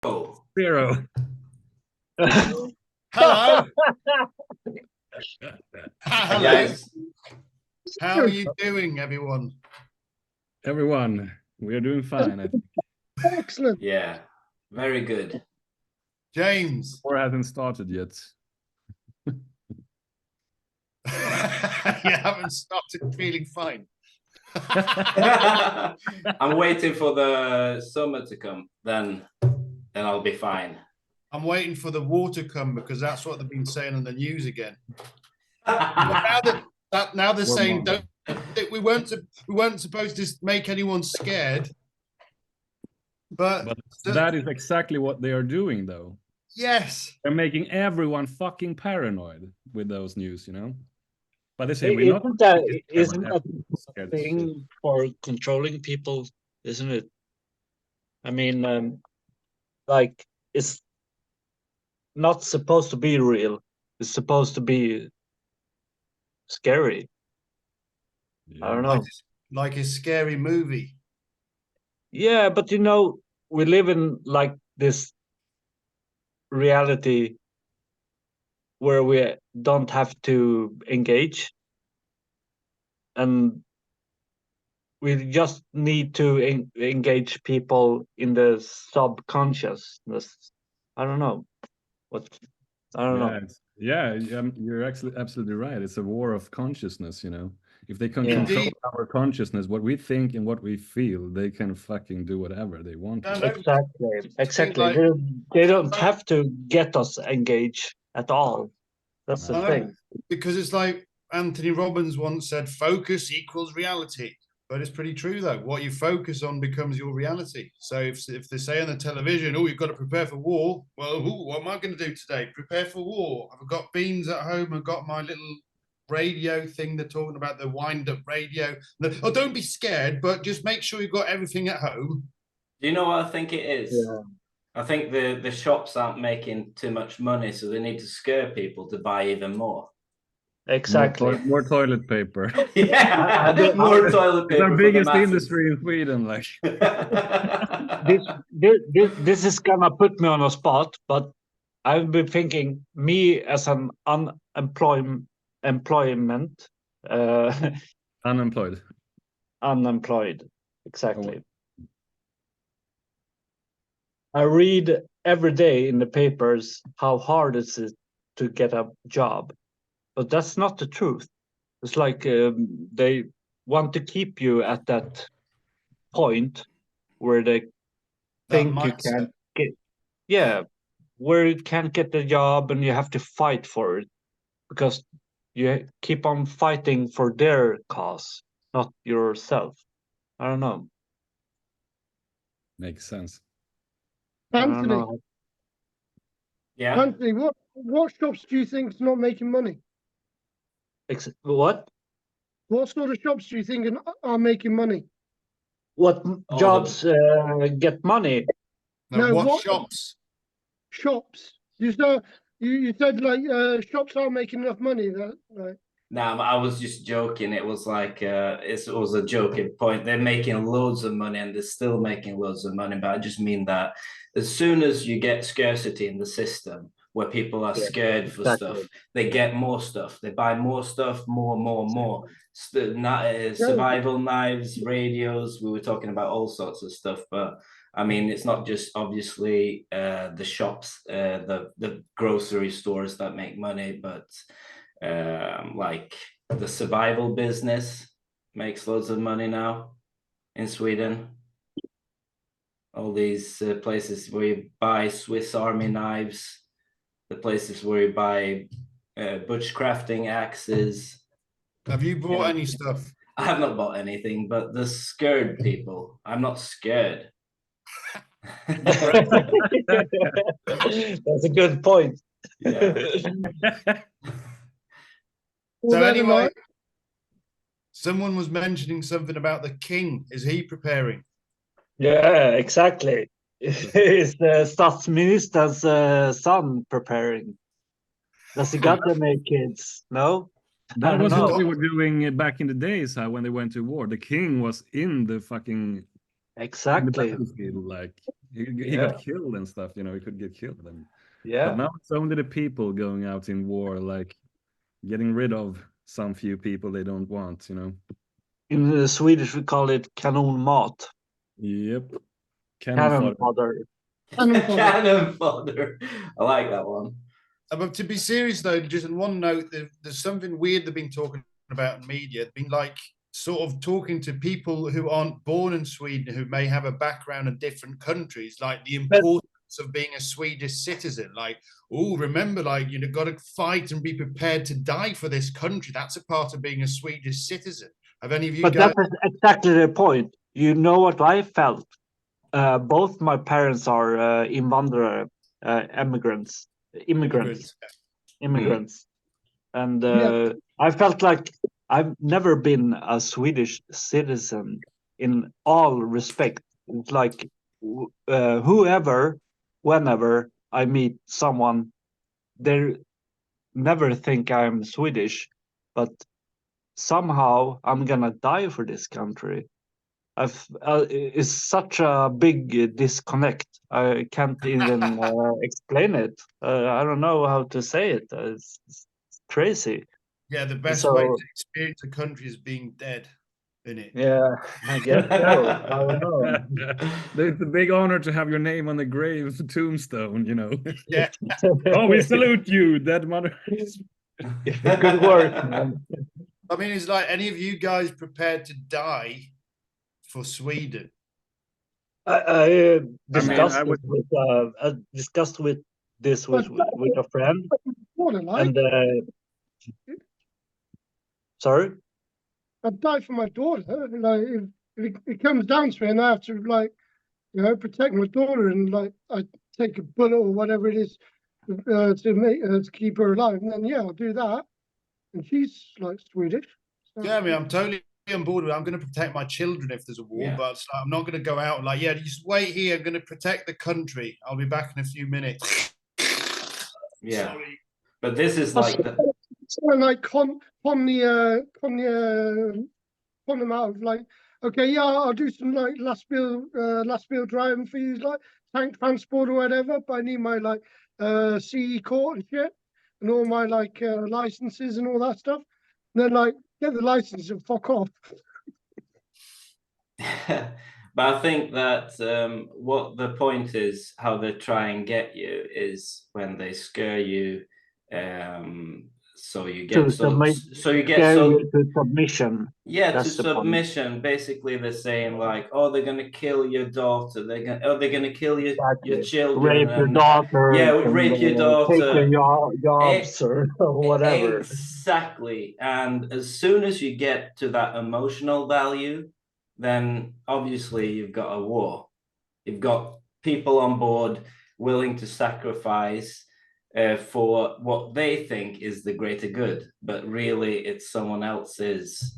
Oh, 0. Hello. Hello. guys. How are you doing, everyone? Everyone, we are doing fine. I think. Excellent. Yeah, very good. James. War hasn't started yet. You haven't started feeling fine. I'm waiting for the summer to come, then I'll be fine. I'm waiting for the war to come because that's what they've been saying on the news again. Now they're saying we weren't supposed to make anyone scared. But that is exactly what they are doing, though. Yes. They're making everyone fucking paranoid with those news, you know? But they say we're not. Isn't that a thing for controlling people, isn't it? I mean, like, it's not supposed to be real. It's supposed to be scary. Yeah. I don't know. Like a scary movie. Yeah, but you know, we live in like this reality where we don't have to engage, and we just need to engage people in the subconsciousness. I don't know what. I don't know. Yeah, you're actually absolutely right. It's a war of consciousness, you know. If they can control Indeed. our consciousness, what we think and what we feel, they can fucking do whatever they want. Exactly. They don't have to get us engaged at all. That's the thing. Because it's like Anthony Robbins once said, focus equals reality. But it's pretty true, though. What you focus on becomes your reality. So if they say on the television, oh, you've got to prepare for war. Well, what am I going to do today? Prepare for war. I've got beans at home. I've got my little radio thing. They're talking about the wind-up radio. Oh, don't be scared, but just make sure you've got everything at home. Do you know what I think it is? Yeah. I think the shops aren't making too much money, so they need to scare people to buy even more. Exactly. More toilet paper. Yeah, more toilet paper. It's our biggest industry in Sweden. Like this is gonna put me on a spot, but I've been thinking, me as an unemployed. Unemployed, exactly. Oh. I read every day in the papers how hard it is to get a job, but that's not the truth. It's like they want to keep you at that point where they think you can't get, where you can't get the job and you have to fight for it because you keep on fighting for their cause, not yourself. I don't know. Makes sense. Anthony. Yeah. Anthony, what shops do you think is not making money? What? What sort of shops do you think are making money? What jobs get money? No, what shops? Shops. You said like shops aren't making enough money. Right? No, I was just joking. It was like it was a joking point. They're making loads of money and they're still making loads of money. But I just mean that as soon as you get scarcity in the system where people are scared for stuff, they get more stuff. They buy more stuff, more. Survival knives, radios. We were talking about all sorts of stuff, but I mean, it's not just obviously the shops, the grocery stores that make money, but like the survival business makes loads of money now in Sweden. All these places where you buy Swiss Army knives, the places where you buy bushcrafting axes. Have you bought any stuff? I have not bought anything, but the scared people. I'm not scared. That's a good point. Yeah. So anyway, someone was mentioning something about the king. Is he preparing? Yeah, exactly. Is the Statsminister's son preparing? Does he got any kids? No? That was what we were doing back in the days when they went to war. The king was in the fucking... Exactly. Like He got killed and stuff. You know, he could get killed. And Yeah. but now it's only the people going out in war, like getting rid of some few people they don't want. You know. In Swedish, we call it kanonmat. Yep. Cannon Cannon fodder. fodder. Cannon fodder. I like that one. But to be serious though, just on one note, there's something weird they've been talking about in media. They've been like sort of talking to people who aren't born in Sweden, who may have a background in different countries, like the importance of being a Swedish citizen. Like, oh, remember, like, you know, got to fight and be prepared to die for this country. That's a part of being a Swedish citizen. Have any of you But guys? that is exactly the point. You know what I felt? Both my parents are immigrants. And I felt like I've never been a Swedish citizen in all respect. It's like whenever I meet someone, they never think I'm Swedish, but somehow I'm gonna die for this country. It's such a big disconnect. I can't even explain it. I don't know how to say it. It's crazy. Yeah, the best So- way to experience a country is being dead, isn't it? Yeah, I guess so. I don't know. It's a big honor to have your name on the grave tombstone. You know. Yeah. Oh, we salute you, dead mother. Good work, man. I mean, it's like, any of you guys prepared to die for Sweden? I discussed I would- with this with a friend, What, like, and sorry. I'd die for my daughter. Like, if it comes down to it, and I have to, like, you know, protect my daughter, and like I take a bullet or whatever it is to keep her alive, and then yeah, I'll do that. And she's like Swedish. So, Yeah, I mean, I'm totally on board with it. I'm going to protect my children if there's a war, Yeah. but it's like, I'm not going to go out and like, yeah, just wait here. I'm going to protect the country. I'll be back in a few minutes. Yeah. Sorry. But this is like the, someone like con them out of like, okay, yeah, I'll do some like last bill driving for you, like tank transport or whatever, but I need my like CE court and shit and all my like licenses and all that stuff. And then like get the license and fuck off. but I think that what the point is, how they try and get you is when they scare you, so you get To submit- so you get Scare so you to submission. yeah, That's to the point. submission. Basically, they're saying like, oh, they're gonna kill your daughter. They're gonna kill your Exactly. children. Rape your and- daughter. Yeah, and, rape your daughter. Take your jobs or whatever. Exactly. And as soon as you get to that emotional value, then obviously you've got a war. You've got people on board willing to sacrifice for what they think is the greater good, but really it's someone else's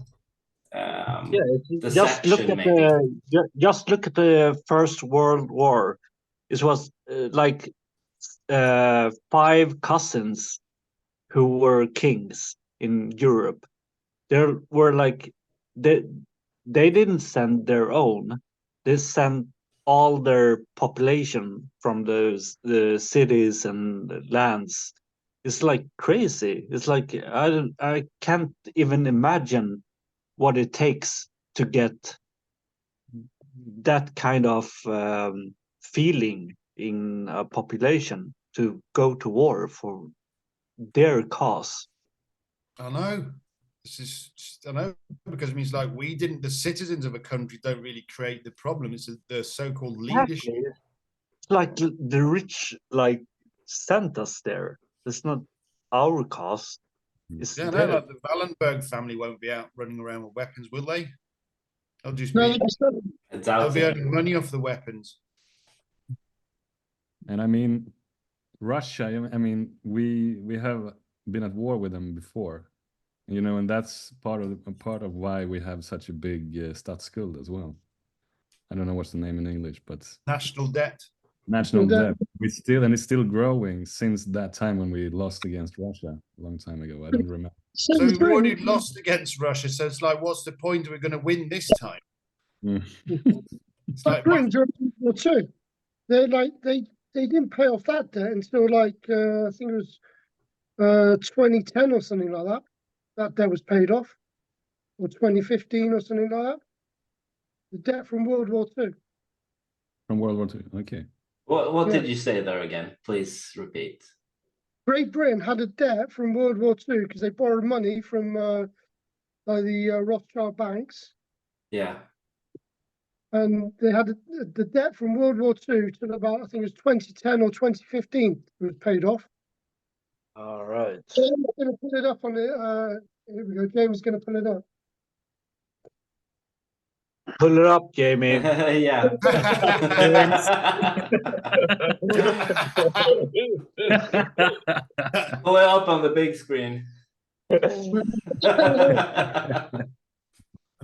Just look deception, at maybe. just look at the First World War. It was like 5 cousins who were kings in Europe. There were like they didn't send their own. They sent all their population from the cities and the lands. It's like crazy. It's like I can't even imagine what it takes to get that kind of feeling in a population to go to war for their cause. I know. I know, because it means like the citizens of a country don't really create the problem. It's the so-called leadership. Exactly. It's like the rich like sent us there. It's not our cause. It's Yeah, no, their- like the Wallenberg family won't be out running around with weapons, will they? They'll just No, be, I doubt they'll be it. earning money off the weapons. And I mean, Russia. I mean, we have been at war with them before, you know, and that's part of why we have such a big statsskuld as well. I don't know what's the name in English, but National debt. national debt. debt. It's still growing since that time when we lost against Russia a long time ago. I don't remember. So Same we've already thing. lost against Russia. So it's like, what's the point? We're going to win this time. Mm. It's But like, Britain during World War II. they like they didn't pay off that debt until like I think it was 2010 or something like that. That debt was paid off, or 2015 or something like that. The debt from World War II. From World War II. Okay. What Yeah. did you say there again? Please repeat. Great Britain had a debt from World War II because they borrowed money from by the Rothschild banks, Yeah. and they had the debt from World War II till about I think it was 2010 or 2015. It was paid off. All right. James is going to pull it up on the. Here we go. James is going to pull it up. Pull it up, Jamie. Yeah. Pull it up on the big screen. I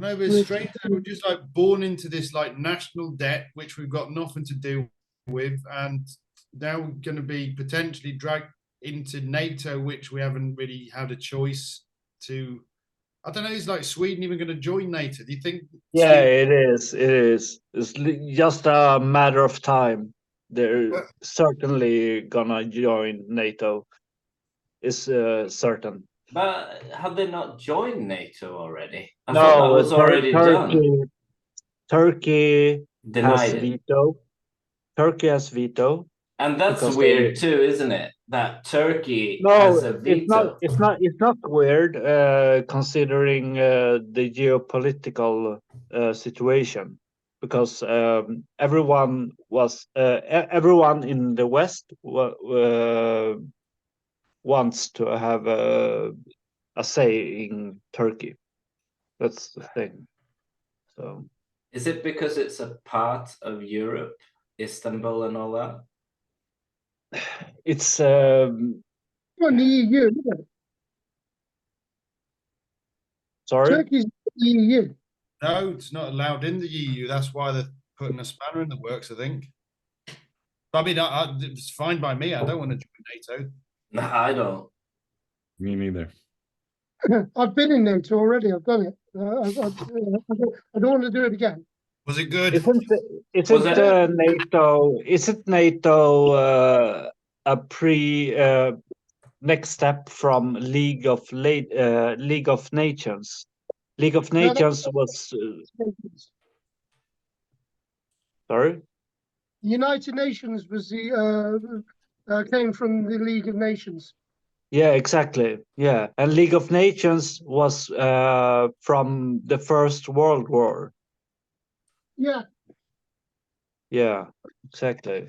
know, but it's strange that we're just like born into this like national debt, which we've got nothing to do with, and now we're going to be potentially dragged into NATO, which we haven't really had a choice to. I don't know. Is like Sweden even going to join NATO? Do you think? Yeah, Sweden- it is. It is. It's just a matter of time. They're certainly gonna join NATO. It's certain. But have they not joined NATO already? I thought that No, was already done. Turkey has Denied it. veto. Turkey has veto. And that's Because weird they- too, isn't it? That Turkey No, has a it's not. veto. It's not weird, considering the geopolitical situation, because everyone in the West wants to have a say in Turkey. That's the thing. So Is it because it's a part of Europe, Istanbul and all that? it's On the EU, isn't it? sorry. Turkey's the EU. No, it's not allowed in the EU. That's why they're putting a spanner in the works, I think. But I mean, it's fine by me. I don't want to join NATO. No, I don't. Me neither. I've been in NATO already. I've done it. I don't want to do it again. Was it good? Isn't Was it- NATO? Isn't NATO a next step from League of Nations? League of No, Nations was sorry. The United Nations was the came from the League of Nations. Yeah, exactly. Yeah, and League of Nations was from the First World War. Yeah, Yeah, exactly.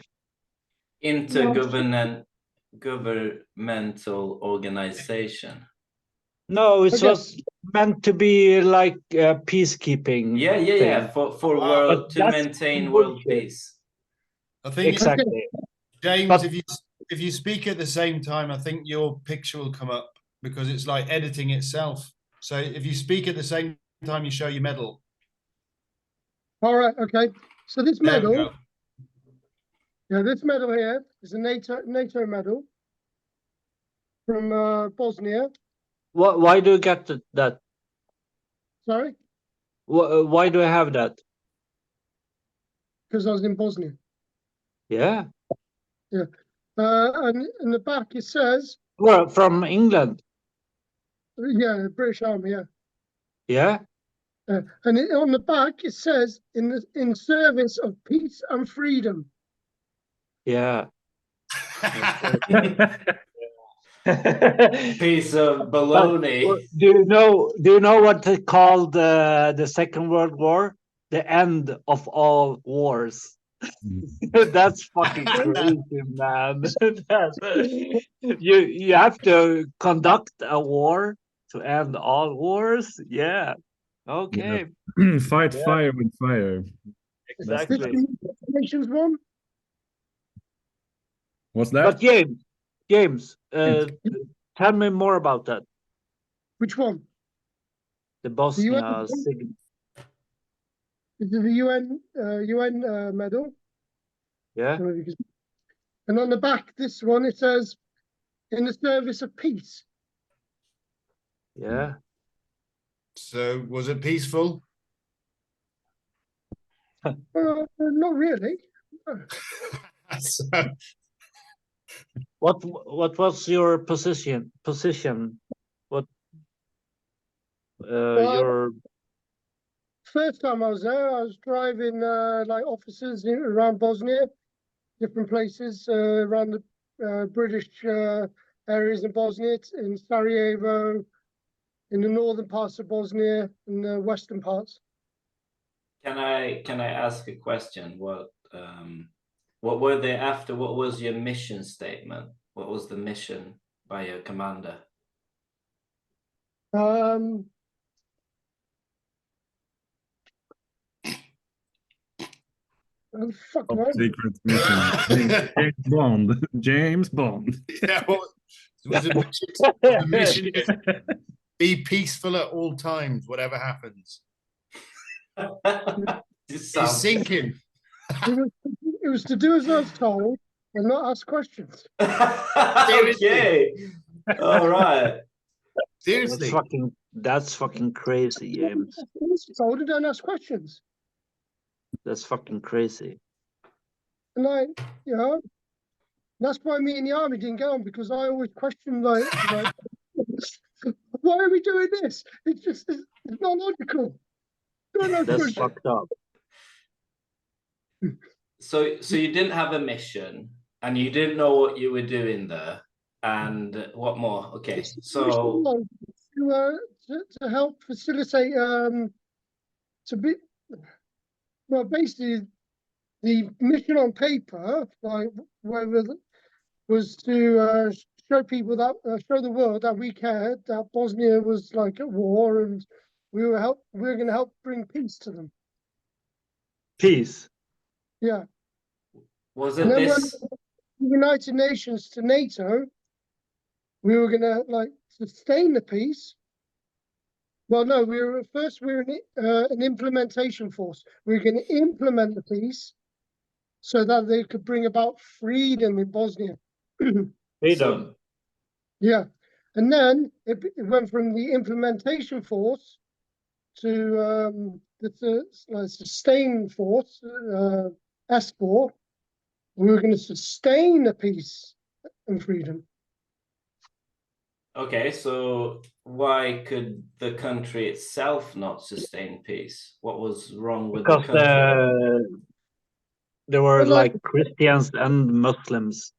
Governmental organization. No, it Okay. was meant to be like a peacekeeping. Yeah. thing. For Wow. world But to that's maintain world bullshit. peace. I think Exactly. James, But- if you speak at the same time, I think your picture will come up because it's like editing itself. So if you speak at the same time, you show your medal. all right, okay. So this There we medal, go. yeah, this medal here is a NATO medal from Bosnia. Why do you get that? Sorry, Why do I have that? because I was in Bosnia. Yeah. And in the back it says, Well, from England. yeah, British Army, yeah. Yeah. And on the back it says, in service of peace and freedom. Yeah. Piece of baloney. Do you know what they called the Second World War? The end of all wars. That's fucking crazy, man. You have to conduct a war to end all wars. Yeah. Okay. Fight Yeah. fire with fire. This Exactly. Nations one. What's that? But James, tell me more about that. Which one? The Bosnia UN? sig- This is the UN medal. Yeah. And on the back, this one, it says, in the service of peace. Yeah. So was it peaceful? Not really. So, What was your position? What your First time I was there, I was driving like officers around Bosnia, different places around the British areas in Bosnia, in Sarajevo, in the northern parts of Bosnia, and the western parts. Can I ask a question? What were they after? What was your mission statement? What was the mission by your commander? Oh, fuck, Top man. secret mission. James Bond. James Bond. yeah, was the mission just be peaceful at all times, whatever happens. Just He's sounds- sinking. It was to do as I was told and not ask questions. Okay. All right. Seriously. that's fucking crazy, James. I was told and don't ask questions. That's fucking crazy. And like, you know, that's why me in the army didn't get on, because I always questioned like why are we doing this? It's not logical. Don't ask That's questions. fucked up. So you didn't have a mission and you didn't know what you were doing there. And what more? Okay, so to help facilitate basically the mission on paper, like was to show people that show the world that we cared, that Bosnia was like at war, and we were going to help bring peace to them. Peace. Yeah. was And it then this? when the United Nations to NATO, we were going to like sustain the peace. Well, no, we were an implementation force. We were going to implement the peace so that they could bring about freedom in Bosnia. Freedom. Yeah. And then it went from the implementation force to the sustain force, S4. We were going to sustain the peace and freedom. Okay, so why could the country itself not sustain peace? What was wrong with the Because country? there were But, like- like Christians and Muslims.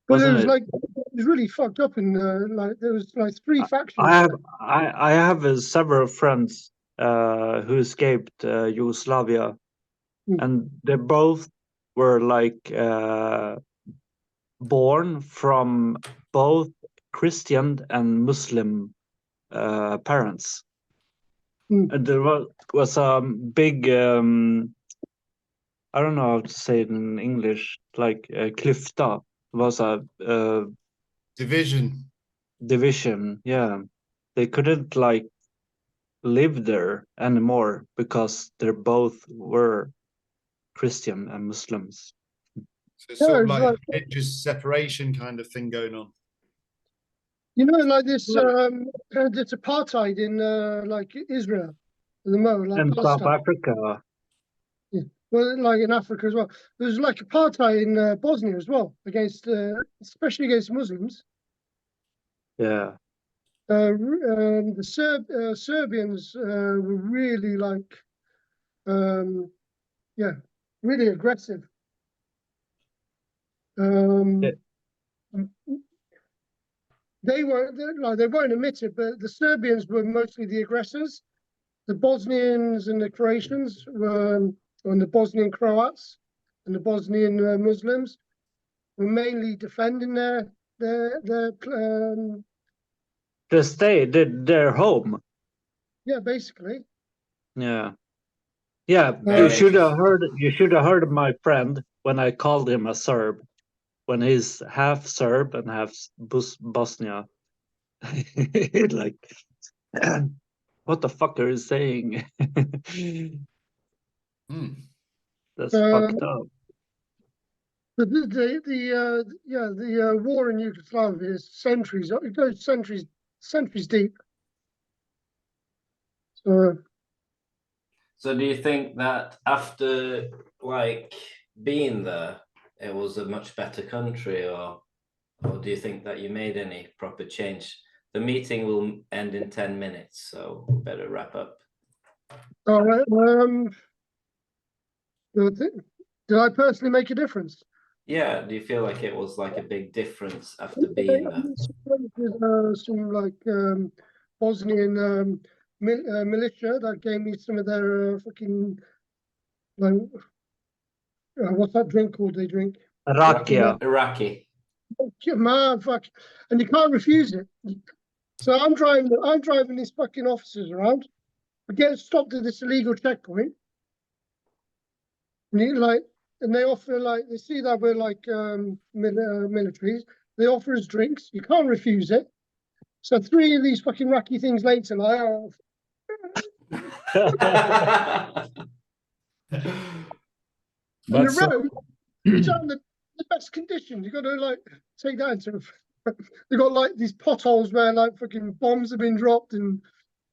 But it Wasn't was it? like it was really fucked up, and like there was like three factions. I have several friends who escaped Yugoslavia, and they both were like born from both Christian and Muslim parents. And there was a big I don't know how to say it in English, like klyfta. Was a division. Yeah, they couldn't like live there anymore because they both were Christian and Muslims. So it's sort of it's like a religious separation kind of thing going on. You know, like this, it's apartheid in like Israel, at the moment, like And South Palestine. Africa. Yeah. Well, like in Africa as well. There's like apartheid in Bosnia as well, against, especially against Muslims. Yeah. The Serbians were really like, yeah, really aggressive. Yeah. They won't admit it, but the Serbians were mostly the aggressors. The Bosnians and the Croatians were, and the Bosnian Croats and the Bosnian Muslims were mainly defending their their home. yeah, basically. Yeah. Yeah, Very you should have interesting. heard my friend when I called him a Serb, when he's half Serb and half Bosnia. Like, what the fuck are you saying? That's fucked up. But the war in Yugoslavia is centuries. It goes centuries deep. So do you think that after like being there, it was a much better country, or do you think that you made any proper change? The meeting will end in 10 minutes, so we better wrap up. All right. Did I personally make a difference? Yeah, do you feel like it was like a big difference after being there? There's some like Bosnian militia that gave me some of their fucking like what's that drink called? They drink Rakia. Iraqi. man, fuck, and you can't refuse it. So I'm driving these fucking officers around. I get stopped at this illegal checkpoint, and they offer like they see that we're like militaries. They offer us drinks. You can't refuse it. So 3 of these fucking Iraqi things later, like, oh, But the so, road, it's on the best condition. You got to like take that into. They got like these potholes where like fucking bombs have been dropped and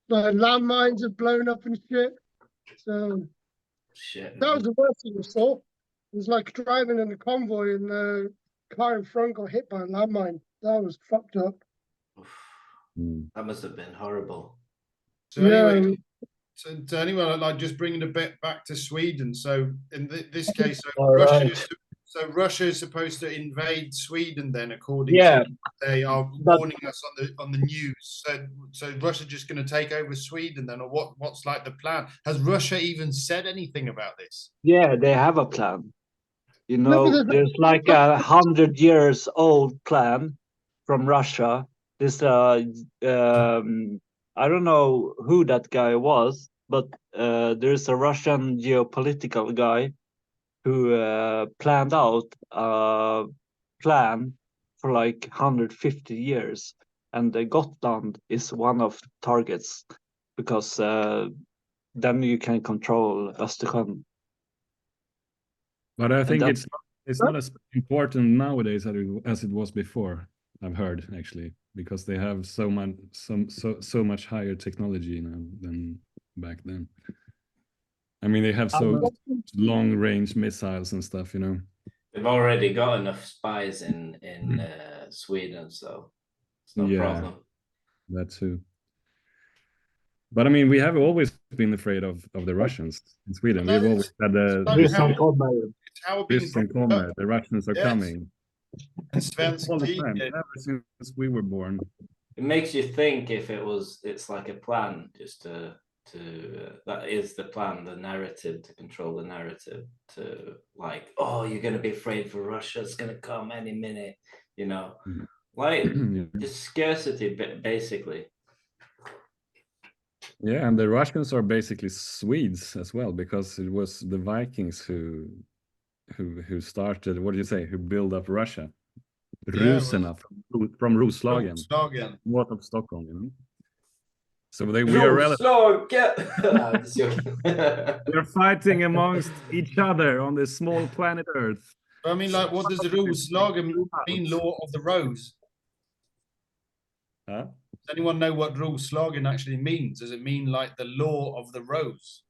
like landmines have blown up and shit. So Shit. that was the worst thing I saw. It was like driving in a convoy and the car in front got hit by a landmine. That was fucked up. That must have been horrible. So anyway, so anyway, like just bringing a bit back to Sweden. So in this case, so Russia is supposed to invade Sweden. Then, according to they are warning us on the news. So Russia's just going to take over Sweden then, or what's like the plan? Has Russia even said anything about this? Yeah, they have a plan. You know, No, there's like 100 years old plan from Russia. This I don't know who that guy was, but there's a Russian geopolitical guy who planned out a plan for like 150 years, and Gotland is one of the targets because then you can control Östersjön. but I think it's not as important nowadays as it was before. I've heard actually, because they have so much higher technology now than back then. I mean, they have so long range missiles and stuff, you know. They've already got enough spies in Sweden, so it's no problem. That too. But I mean, we have always been afraid of the Russians in Sweden. We've always had the Russians are coming. All the time, ever since we were born. It makes you think if it's like a plan, just to that is the plan, the narrative, to control the narrative, to like, oh, you're gonna be afraid for Russia, it's gonna come any minute, you know, like just scarcity, basically. Yeah, and the Russians are basically Swedes as well, because it was the Vikings who started, what do you say, who built up Russia. Rusarna from Roslagen, north of Stockholm, you know. So we are we're fighting amongst each other on this small planet Earth. I mean, like, what does Roslagen mean? Law of the Rose? Huh? Does anyone know what Roslagen actually means? Does it mean like the law of the rose?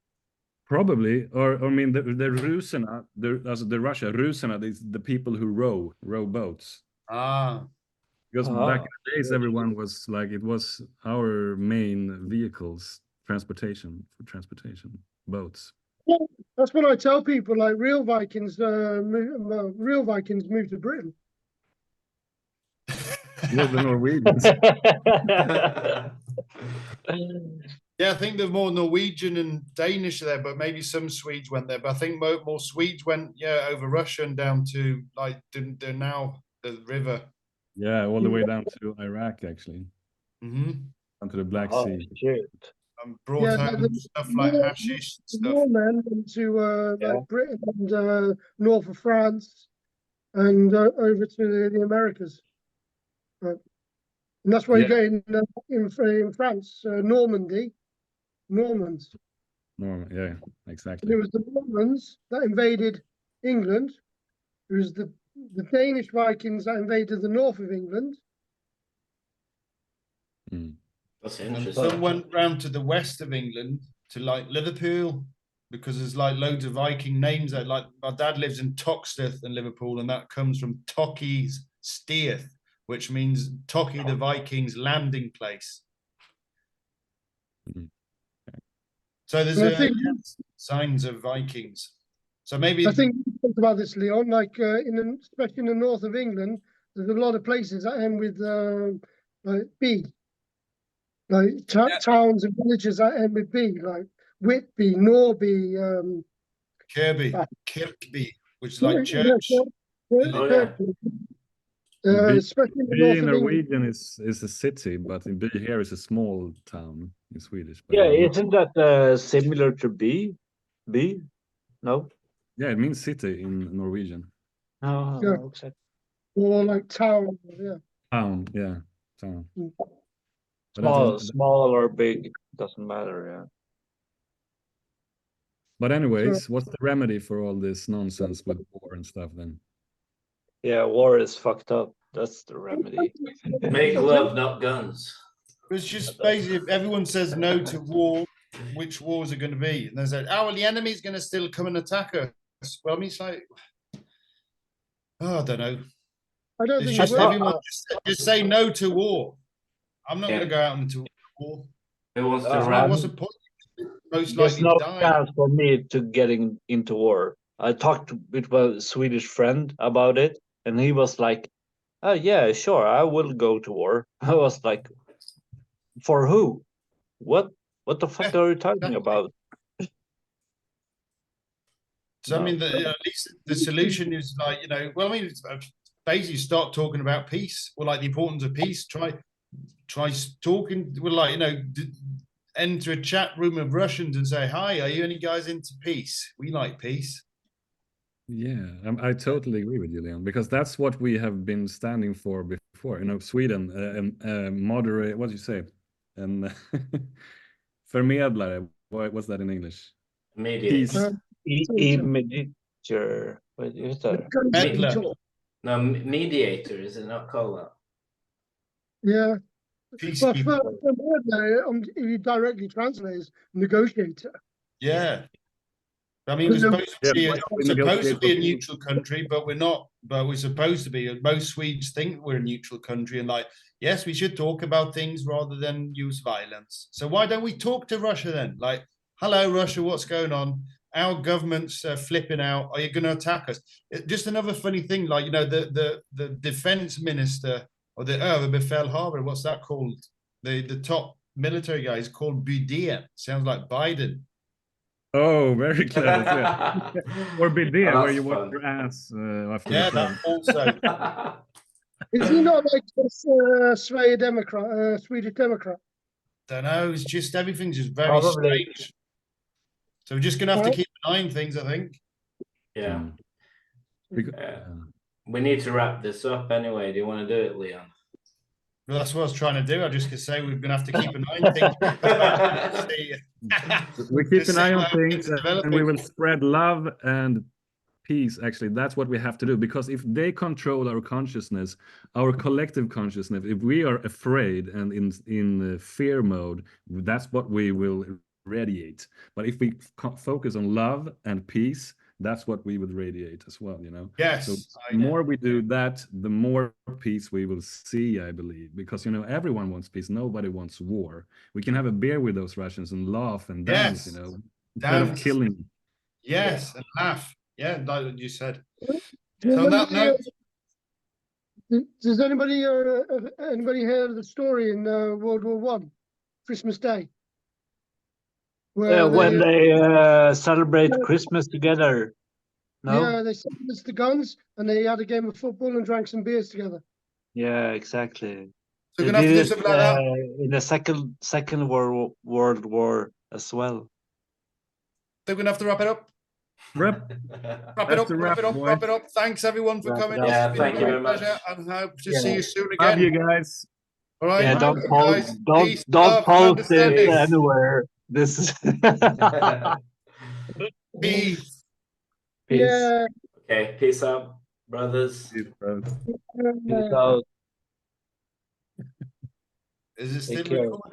Probably, or I mean, the Rusarna, the Russia Rusarna is the people who row boats. Because back in the days, everyone was like, it was our main vehicles, transportation, boats. Yeah, that's what I tell people. Like real Vikings moved to Britain. Well, the Norwegians. Yeah, I think there's more Norwegian and Danish there, but maybe some Swedes went there. But I think more Swedes went, over Russia and down to like now the river. Yeah, all the way down to Iraq, actually. Down to the Black Sea. Shit. Brought home stuff like hashish and stuff. More men into like Britain and north of France and over to the Americas. And that's why you get in France, Normans. Yeah, exactly. It was the Normans that invaded England. It was the Danish Vikings that invaded the north of England. That's interesting. And some went round to the west of England to like Liverpool, because there's like loads of Viking names there. Like my dad lives in Toxteth in Liverpool, and that comes from Toki's Steeth, which means Toki the Vikings' landing place. Mhm. So there's And I think signs of Vikings. So maybe I think we talked about this, Leon. Like especially in the north of England, there's a lot of places that end with like B, like towns and villages that end with B, like Whitby, Norby, Kirby, ah, Kirkby, which is yeah, like church. Oh, yeah. especially in the B north in of England. Norwegian is a city, but in B here is a small town in Swedish. But Yeah, in isn't that similar to B? B? No? yeah, it means city in Norwegian. No, Yeah. exactly. Or like town, yeah. Town, yeah, town. Mm. But that's Small or big, doesn't matter, yeah. but anyways, what's the remedy for all this nonsense with war and stuff then? Yeah, war is fucked up. That's the remedy. Make love, not guns. It's just basically if everyone says no to war, which wars are going to be? And they say, oh, well, the enemy's going to still come and attack us. Well, I mean, it's like, oh, I don't know. I don't It's think just it will. everyone just say no to war. I'm not Yeah. going to go out into war. Who wants to Uh, rap? What's the point? Most There's likely no die. chance for me to getting into war. I talked with a Swedish friend about it, and he was like, "Oh yeah, sure, I will go to war." I was like, "For who? What? What the fuck Yeah, are you talking exactly. about?" So I No. mean, at least the solution is like well, I mean, it's basically start talking about peace or like the importance of peace. Try talking. Well, like enter a chat room of Russians and say, "Hi, are you any guys into peace? We like peace." Yeah, I totally agree with you, Leon, because that's what we have been standing for before. Sweden, moderate. What do you say? And förmedlare. What's that in English? Mediator. Peace. Immediate. What is that? Medler. No, mediator, is it not called that? Yeah. But Peacekeeper. if you directly translate as negotiator. Yeah. I mean, we're supposed to be, Yeah, we're supposed to be a neutral country, but we're not. But we're supposed to be. Most Swedes think we're a neutral country, and like, yes, we should talk about things rather than use violence. So why don't we talk to Russia then? Like, hello, Russia, what's going on? Our government's flipping out. Are you going to attack us? Just another funny thing, like the defense minister or the Befälhavare, what's that called? The top military guy is called Budén. Sounds like Biden. Oh, very clever. Yeah. Or bidet, Oh, where that's you wash fun. your ass after Yeah, the show. that also. Is he not like this Swedish Democrat? Don't know. It's just everything's just very Probably. strange. So we're just gonna have to keep an eye on things, I think. Yeah. Mm. Because, We need to wrap this up anyway. Do you want to do it, Leon? Well, that's what I was trying to do. I just could say we're gonna have to keep an eye on things. we keep an eye on how things and we developing. will spread love and peace. Actually, that's what we have to do, because if they control our consciousness, our collective consciousness, if we are afraid and in fear mode, that's what we will radiate. But if we focus on love and peace, that's what we would radiate as well, Yes. So the more we do that, the more peace we will see, I believe, because everyone wants peace. Nobody wants war. We can have a beer with those Russians and laugh and dance, Yes. instead of Dance. killing. Yes, and laugh. Yeah, like what you said. Does So on that anybody, note, does anybody heard of the story in World War One, Christmas Day? Where When they celebrate Christmas together. No? Yeah, they silenced the guns and they had a game of football and drank some beers together. Yeah, exactly. so we're They gonna have to did do it something like that. in the second World War as well. So we're gonna have to wrap it up. Wrap Wrap it That's up, a wrap wrap, it up, boy. wrap it up. Thanks everyone for Wrap it coming. up. Yeah, It's been thank a you great very much. pleasure, and hope to Yeah. see you soon Love you again. guys. All right. Yeah, don't Guys, peace, don't love, and post it understanding. anywhere. This is Peace. peace. Yeah. Okay, peace out, brothers. Peace out. Is it still Take care. recording?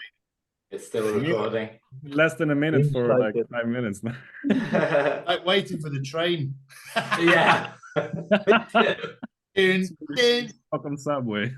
It's still recording. Less than a minute Seems for like like it. 5 minutes now. Like waiting for the train. Yeah. In, Stockholm subway.